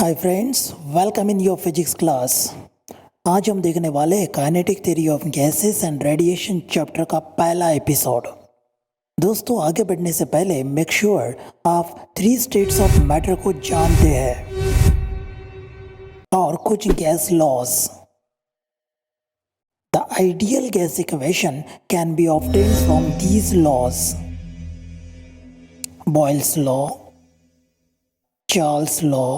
Hi friends, welcome in your physics class. आज हम देखने वाले हैं kinetic theory of gases and radiation chapter का पहला एपिसोड। दोस्तों, आगे बढ़ने से पहले मेक श्योर आप 3 स्टेट्स ऑफ मैटर को जानते हैं और कुछ gas laws. The ideal gas equation can be obtained from these laws: Boyle's law, Charles law,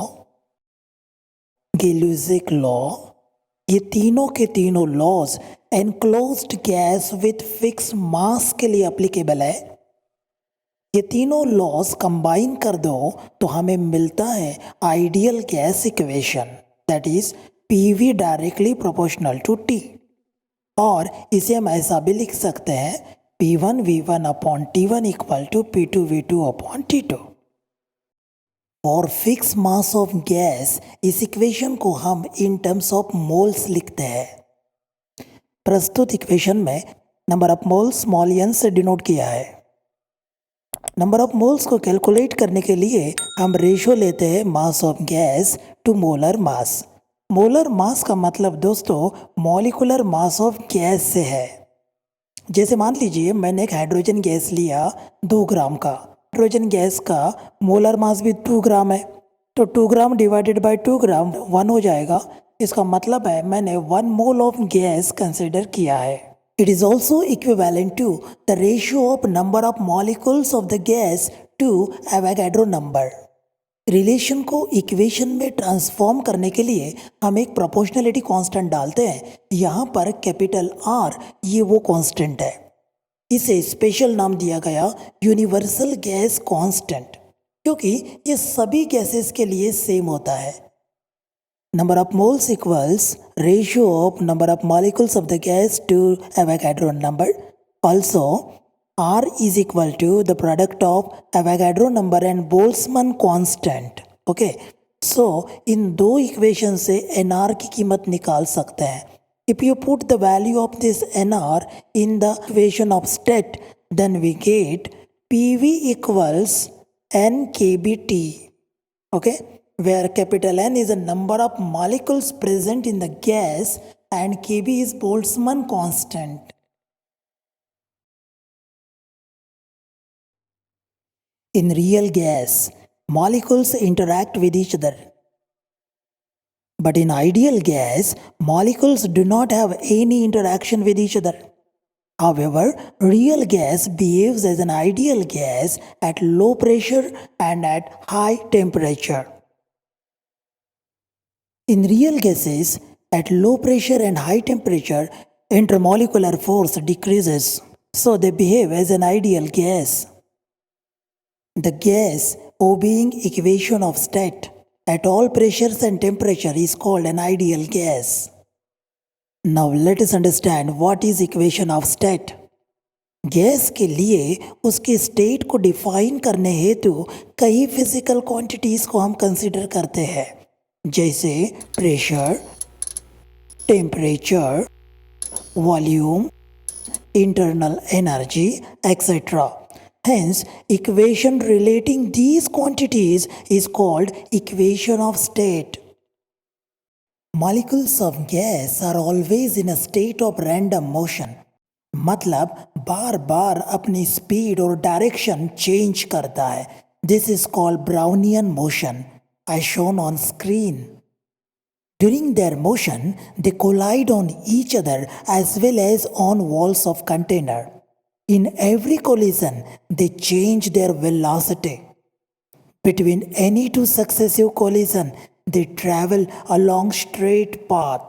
Gay Lussac law. ये तीनों के तीनों laws enclosed gas with fix mass के लिए एप्लीकेबल है। ये तीनों लॉज कंबाइन कर दो तो हमें मिलता है ideal gas equation, that is PV directly proportional to T. और इसे हम ऐसा भी लिख सकते हैं P1V1 upon T1 equal to P2V2 upon T2। और फिक्स मास ऑफ गैस, इस इक्वेशन को हम इन टर्म्स ऑफ मोल्स लिखते हैं। प्रस्तुत इक्वेशन में number of moles small n से डिनोट किया है। नंबर ऑफ मोल्स को कैलकुलेट करने के लिए हम रेशो लेते हैं mass of gas to molar mass. Molar mass का मतलब दोस्तों मॉलिकुलर मास ऑफ गैस से है। जैसे मान लीजिए मैंने एक हाइड्रोजन गैस लिया 2 ग्राम का। हाइड्रोजन गैस का मोलर मास भी 2 ग्राम है, तो 2 ग्राम डिवाइडेड बाय 2 ग्राम 1 हो जाएगा। इसका मतलब है मैंने 1 मोल ऑफ गैस कंसिडर किया है। It is also equivalent to the ratio of number of molecules of the gas to Avogadro number. Relation को इक्वेशन में ट्रांसफॉर्म करने के लिए हम एक प्रोपोर्शनलिटी कांस्टेंट डालते हैं। यहाँ पर कैपिटल R ये वो कांस्टेंट है। इसे स्पेशल नाम दिया गया यूनिवर्सल गैस कांस्टेंट, क्योंकि ये सभी गैसेस के लिए सेम होता है। Number of moles equals ratio of number of molecules of the gas to Avogadro number. Also R is equal to the product of Avogadro number and Boltzmann constant. Okay, so इन दो equation से NR की कीमत निकाल सकते हैं। If you put the value of this NR in the equation of state, then we get PV equals NkBT. Okay, where capital N is the number of molecules present in the gas and Kb is Boltzmann constant. In real gas, molecules interact with each other. But in ideal gas, molecules do not have any interaction with each other. However, real gas behaves as an ideal gas at low pressure and at high temperature. In real gases, at low pressure and high temperature, intermolecular force decreases, so they behave as an ideal gas. The gas obeying equation of state at all pressures and temperature is called an ideal gas. Now let us understand what is equation of state. Gas के लिए उसके state को define करने हेतु कई physical quantities को हम consider करते हैं, जैसे pressure, temperature, volume, internal energy etcetera. Hence, equation relating these quantities is called equation of state. Molecules of gas are always in a state of random motion. मतलब बार बार अपनी स्पीड और direction change करता है. This is called Brownian motion, as shown on screen. During their motion, they collide on each other as well as on walls of container. In every collision, they change their velocity. Between any two successive collisions, they travel along straight path.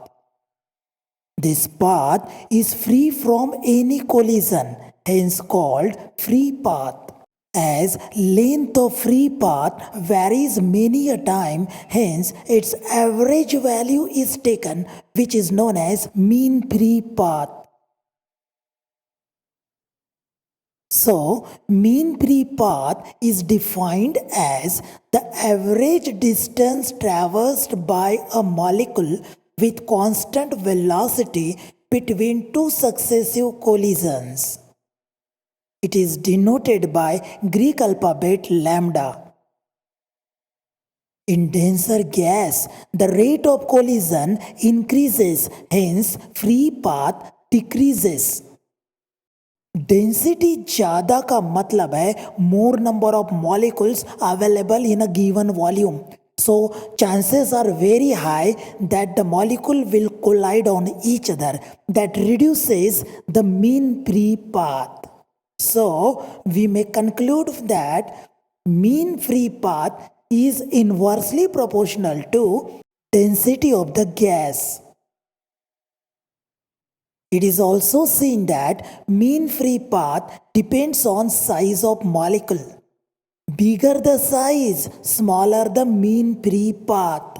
This path is free from any collision, hence called free path. As length of free path varies many a time, hence its average value is taken, which is known as mean free path. So, mean free path is defined as the average distance traversed by a molecule with constant velocity between two successive collisions. It is denoted by Greek alphabet lambda. In denser gas, the rate of collision increases, hence free path decreases. Density ज़्यादा का मतलब है more number of molecules available in a given volume. So chances are very high that the molecule will collide on each other. That reduces the mean free path. So we may conclude that mean free path is inversely proportional to density of the gas. It is also seen that mean free path depends on size of molecule. Bigger the size, smaller the mean free path.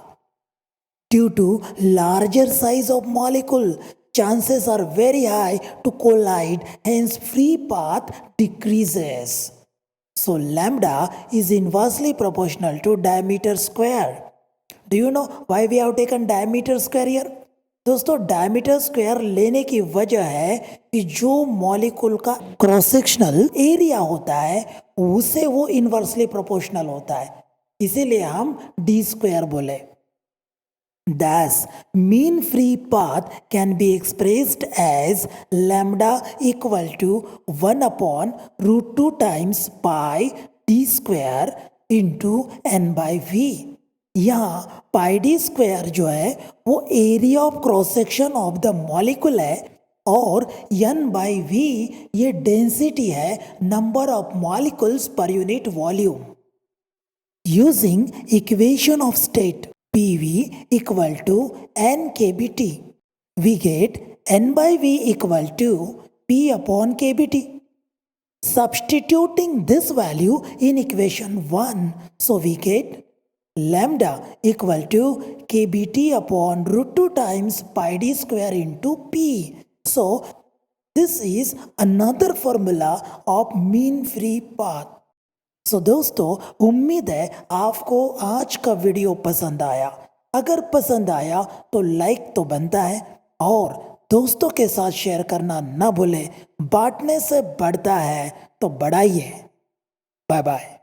Due to larger size of molecule, chances are very high to collide, hence free path decreases. So lambda is inversely proportional to diameter square. Do you know why we have taken diameter square here? दोस्तों diameter square लेने की वजह है कि जो molecule का cross sectional area होता है उसे वो इनवर्सली प्रोपोर्शनल होता है, इसीलिए हम डी स्क्वायर बोले. Thus, mean free path can be expressed as lambda equal to 1 upon root 2 times pi d square into n by v. यहाँ पाई डी स्क्वायर जो है वो area of cross section of the molecule है और n by we ये density है number of molecules per unit volume. Using equation of state PV equal to n kBT, we get n by V equal to P upon kBT. Substituting this value in equation 1, so we get lambda equal to kBT upon root 2 times pi d square into P. So this is another formula of mean free path. सो दोस्तों उम्मीद है आपको आज का video पसंद आया. अगर पसंद आया तो लाइक तो बनता है और दोस्तों के साथ शेयर करना ना भूलें. बांटने से बढ़ता है तो बढ़ाइए. Bye bye.